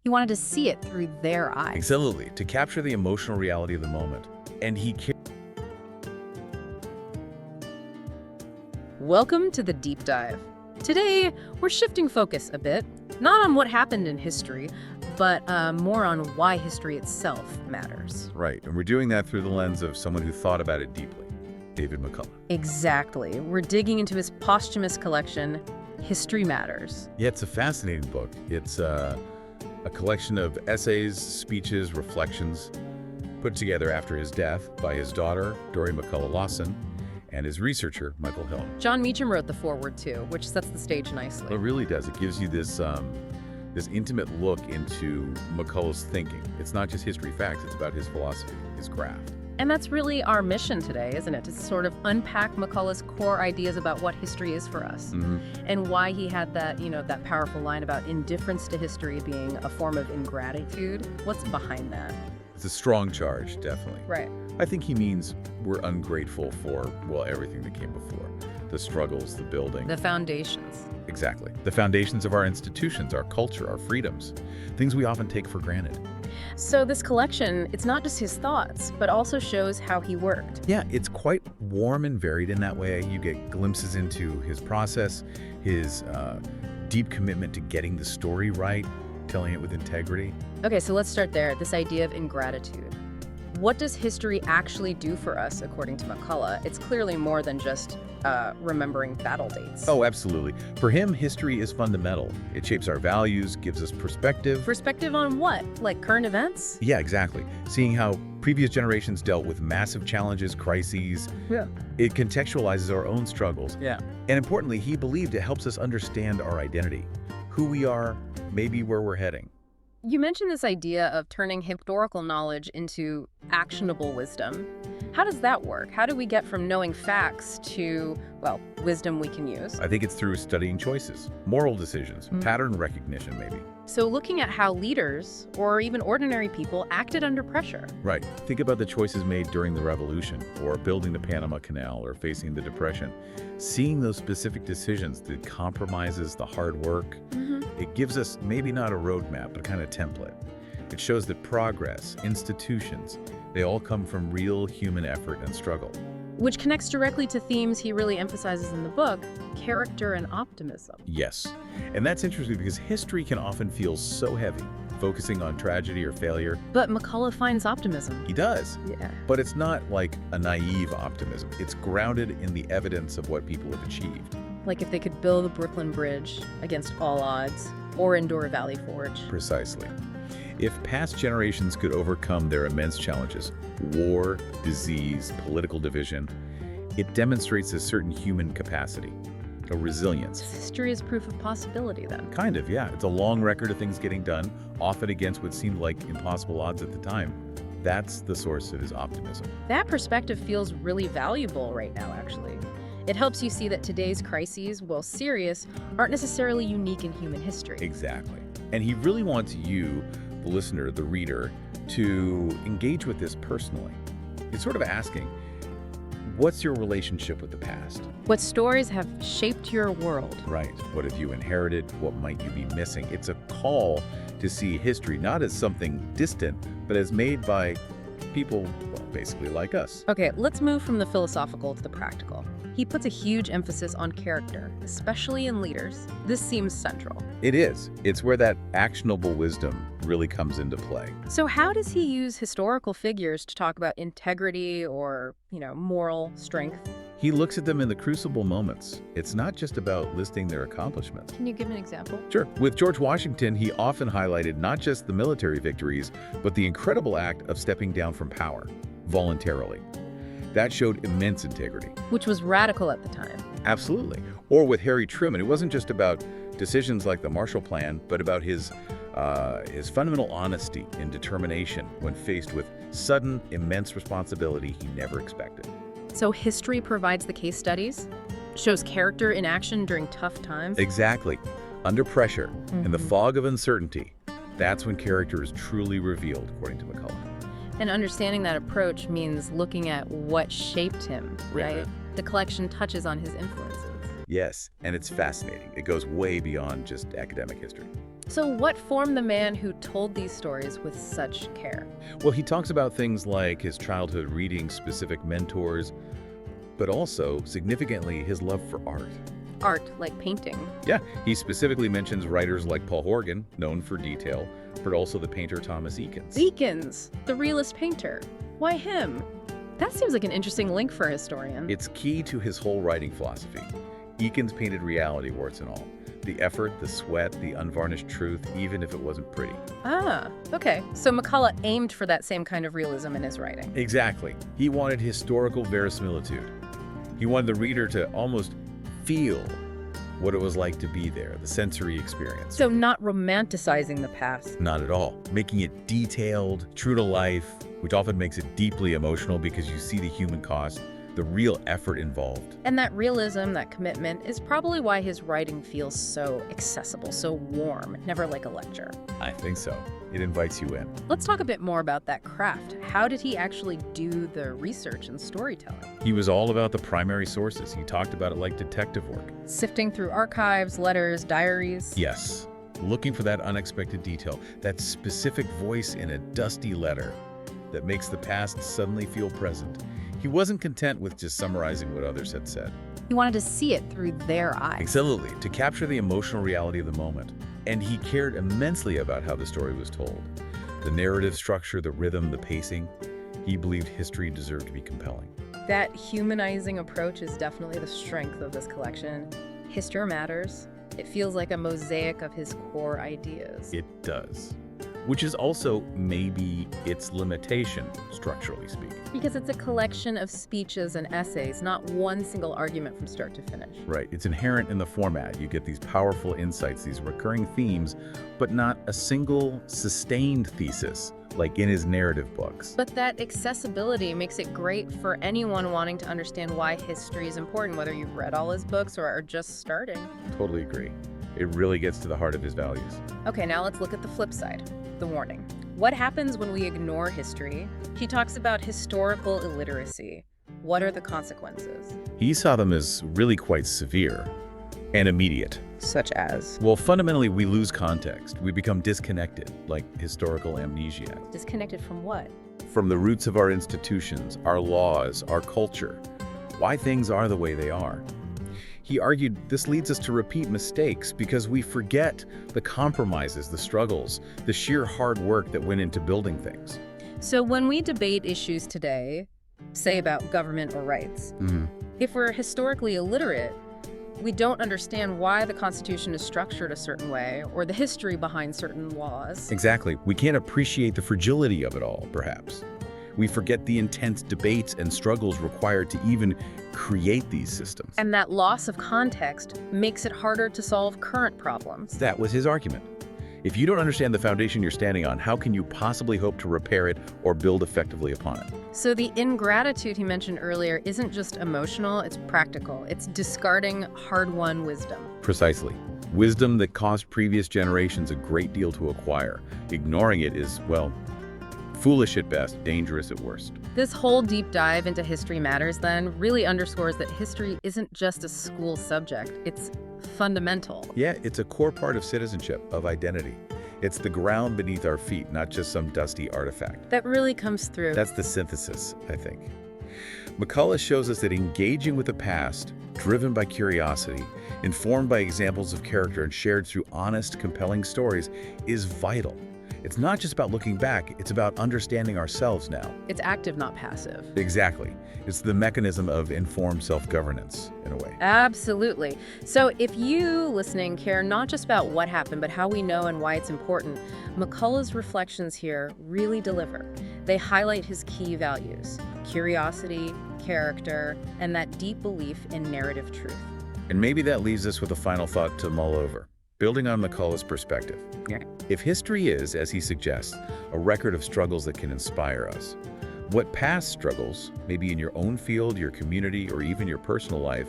He wanted to see it through their eyes. Absolutely, to capture the emotional reality of the moment. And Welcome to the Deep Dive. Today, we're shifting focus a bit, not on what happened in history, but more on why history itself matters. Right, and we're doing that through the lens of someone who thought about it deeply, David McCullough. Exactly. We're digging into his posthumous collection, History Matters. Yeah, it's a fascinating book. It's a collection of essays, speeches, reflections, put together after his death by his daughter, Dorie Lawson, and his researcher, Michael Hill. Jon Meacham wrote the foreword too, which sets the stage nicely. It really does. It gives you this intimate look into McCullough's thinking. It's not just history facts, it's about his philosophy, his craft. And that's really our mission today, isn't it? To sort of unpack McCullough's core ideas about what history is for us and why he had that, that powerful line about indifference to history being a form of ingratitude. What's behind that? It's a strong charge, definitely. Right. I think he means we're ungrateful for, well, everything that came before. The struggles, the building. The foundations. Exactly. The foundations of our institutions, our culture, our freedoms. Things we often take for granted. So this collection, it's not just his thoughts, but also shows how he worked. Yeah, it's quite warm and varied in that way. You get glimpses into his process, his deep commitment to getting the story right, telling it with integrity. Okay, so let's start there, this idea of ingratitude. What does history actually do for us, according to McCullough? It's clearly more than just remembering battle dates. Oh, absolutely. For him, history is fundamental. It shapes our values, gives us perspective. Perspective on what? Like current events? Yeah, exactly. Seeing how previous generations dealt with massive challenges, crises. Yeah. It contextualizes our own struggles. Yeah. And importantly, he believed it helps us understand our identity, who we are, maybe where we're heading. You mentioned this idea of turning historical knowledge into actionable wisdom. How does that work? How do we get from knowing facts to, well, wisdom we can use? I think it's through studying choices, moral decisions, pattern recognition maybe. So looking at how leaders, or even ordinary people, acted under pressure. Right. Think about the choices made during the Revolution, or building the Panama Canal, or facing the Depression. Seeing those specific decisions, the compromises, the hard work, it gives us maybe not a roadmap, but a kind of template. It shows that progress, institutions, they all come from real human effort and struggle. Which connects directly to themes he really emphasizes in the book, character and optimism. Yes. And that's interesting because history can often feel so heavy, focusing on tragedy or failure. But McCullough finds optimism. He does. Yeah. But it's not like a naive optimism. It's grounded in the evidence of what people have achieved. Like if they could build the Brooklyn Bridge against all odds, or endure Valley Forge. Precisely. If past generations could overcome their immense challenges, war, disease, political division, it demonstrates a certain human capacity, a resilience. History is proof of possibility, then. Kind of, yeah. It's a long record of things getting done, often against what seemed like impossible odds at the time. That's the source of his optimism. That perspective feels really valuable right now, actually. It helps you see that today's crises, while serious, aren't necessarily unique in human history. Exactly. And he really wants you, the listener, the reader, to engage with this personally. He's sort of asking, what's your relationship with the past? What stories have shaped your world? Right. What have you inherited? What might you be missing? It's a call to see history not as something distant, but as made by people, well, basically like us. Okay, let's move from the philosophical to the practical. He puts a huge emphasis on character, especially in leaders. This seems central. It is. It's where that actionable wisdom really comes into play. So how does he use historical figures to talk about integrity or, moral strength? He looks at them in the crucible moments. It's not just about listing their accomplishments. Can you give an example? Sure. With George Washington, he often highlighted not just the military victories, but the incredible act of stepping down from power, voluntarily. That showed immense integrity. Which was radical at the time. Absolutely. Or with Harry Truman, it wasn't just about decisions like the Marshall Plan, but about his fundamental honesty and determination when faced with sudden, immense responsibility he never expected. So history provides the case studies, shows character in action during tough times? Exactly. Under pressure, in the fog of uncertainty, that's when character is truly revealed, according to McCullough. And understanding that approach means looking at what shaped him, right? The collection touches on his influences. Yes, and it's fascinating. It goes way beyond just academic history. So what formed the man who told these stories with such care? Well, he talks about things like his childhood reading specific mentors, but also, significantly, his love for art. Art, like painting. Yeah, he specifically mentions writers like Paul Horgan, known for detail, but also the painter Thomas Eakins. Eakins, the realist painter. Why him? That seems like an interesting link for a historian. It's key to his whole writing philosophy. Eakins painted reality, warts and all. The effort, the sweat, the unvarnished truth, even if it wasn't pretty. Ah, okay. So McCullough aimed for that same kind of realism in his writing. Exactly. He wanted historical verisimilitude. He wanted the reader to almost feel what it was like to be there, the sensory experience. So not romanticizing the past. Not at all. Making it detailed, true to life, which often makes it deeply emotional because you see the human cost, the real effort involved. And that realism, that commitment, is probably why his writing feels so accessible, so warm, never like a lecture. I think so. It invites you in. Let's talk a bit more about that craft. How did he actually do the research and storytelling? He was all about the primary sources. He talked about it like detective work. Sifting through archives, letters, diaries. Yes. Looking for that unexpected detail, that specific voice in a dusty letter that makes the past suddenly feel present. He wasn't content with just summarizing what others had said. He wanted to see it through their eyes. Absolutely, to capture the emotional reality of the moment. And he cared immensely about how the story was told. The narrative structure, the rhythm, the pacing. He believed history deserved to be compelling. That humanizing approach is definitely the strength of this collection. History matters. It feels like a mosaic of his core ideas. It does. Which is also maybe its limitation, structurally speaking. Because it's a collection of speeches and essays, not one single argument from start to finish. Right. It's inherent in the format. You get these powerful insights, these recurring themes, but not a single sustained thesis, like in his narrative books. But that accessibility makes it great for anyone wanting to understand why history is important, whether you've read all his books or are just starting. Totally agree. It really gets to the heart of his values. Okay, now let's look at the flip side, the warning. What happens when we ignore history? He talks about historical illiteracy. What are the consequences? He saw them as really quite severe and immediate. Such as? Well, fundamentally, we lose context. We become disconnected, like historical amnesia. Disconnected from what? From the roots of our institutions, our laws, our culture, why things are the way they are. He argued this leads us to repeat mistakes because we forget the compromises, the struggles, the sheer hard work that went into building things. So when we debate issues today, say about government or rights, if we're historically illiterate, we don't understand why the Constitution is structured a certain way or the history behind certain laws. Exactly. We can't appreciate the fragility of it all, perhaps. We forget the intense debates and struggles required to even create these systems. And that loss of context makes it harder to solve current problems. That was his argument. If you don't understand the foundation you're standing on, how can you possibly hope to repair it or build effectively upon it? So the ingratitude he mentioned earlier isn't just emotional, it's practical. It's discarding hard-won wisdom. Precisely. Wisdom that cost previous generations a great deal to acquire. Ignoring it is, well, foolish at best, dangerous at worst. This whole deep dive into History Matters, then, really underscores that history isn't just a school subject. It's fundamental. Yeah, it's a core part of citizenship, of identity. It's the ground beneath our feet, not just some dusty artifact. That really comes through. That's the synthesis, I think. McCullough shows us that engaging with the past, driven by curiosity, informed by examples of character and shared through honest, compelling stories, is vital. It's not just about looking back, it's about understanding ourselves now. It's active, not passive. Exactly. It's the mechanism of informed self-governance, in a way. Absolutely. So if you, listening, care not just about what happened, but how we know and why it's important, McCullough's reflections here really deliver. They highlight his key values: curiosity, character, and that deep belief in narrative truth. And maybe that leaves us with a final thought to mull over. Building on McCullough's perspective. Yeah. If history is, as he suggests, a record of struggles that can inspire us, what past struggles, maybe in your own field, your community, or even your personal life,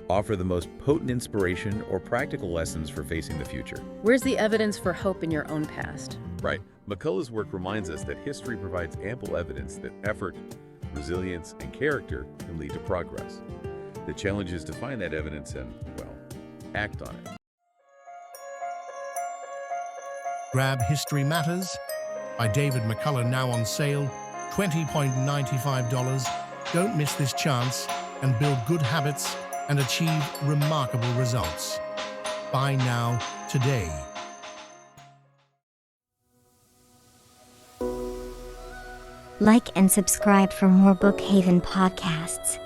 offer the most potent inspiration or practical lessons for facing the future? Where's the evidence for hope in your own past? Right. McCullough's work reminds us that history provides ample evidence that effort, resilience, and character can lead to progress. The challenge is to find that evidence and, well, act on it. Grab History Matters by David McCullough, now on sale, $20.95. Don't miss this chance and build good habits and achieve remarkable results. Buy now, today. Like and subscribe for more Bookhaven podcasts.